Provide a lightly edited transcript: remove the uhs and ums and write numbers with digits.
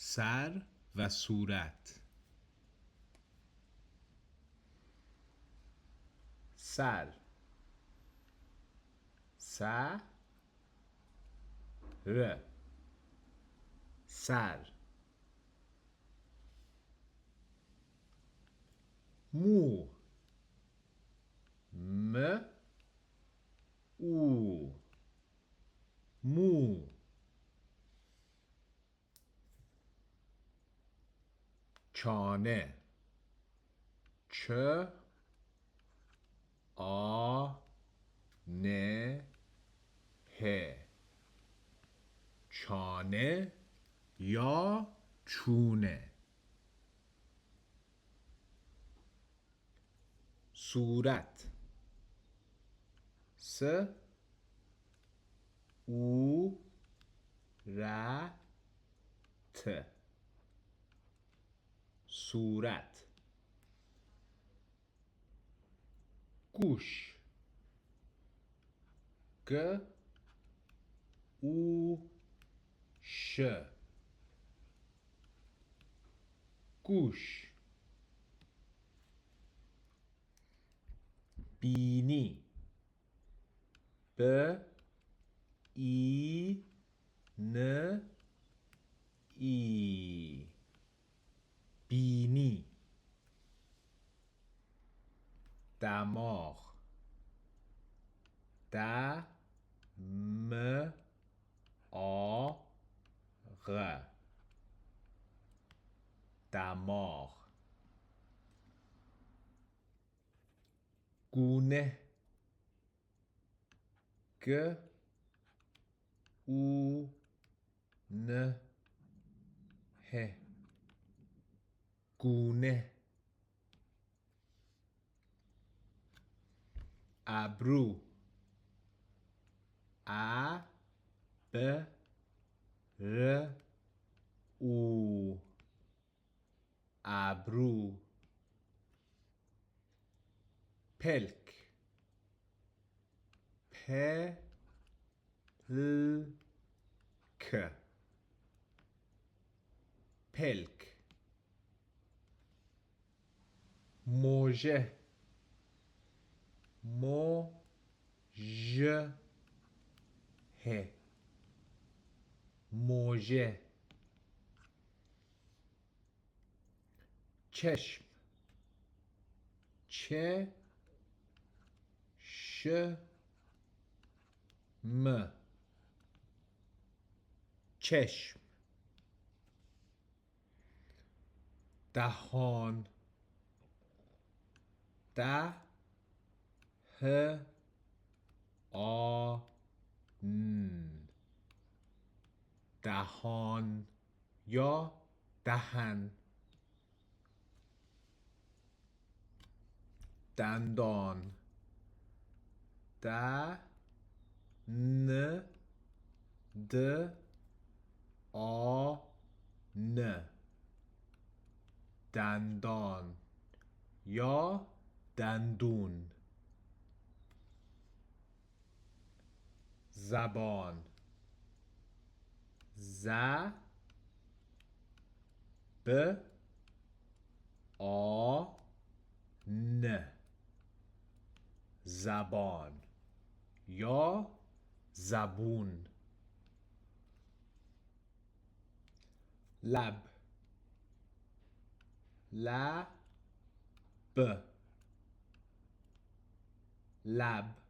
سر و صورت. سر سر سر. مو م او مو. چانه چ آ ن ه. چانه یا چونه. صورت س او ر ت. صورت. گوش گ او ش. گوش. بینی ب ای ن ای. بینی. دماغ د م آ غ. دماغ. گونه گ او نه ه. گونه. ابرو ا ب ر او. ابرو. پلک پ ل ک. پلک. موژه مو ژ ه. موژه. چشم چه ش م. چشم. دهان د ه آ ن. دهان یا دهن. دندان د ن د آ ن. دندان یا دندون. زبان ز ب آ ن. زبان یا زبون. لب ل ب. لب.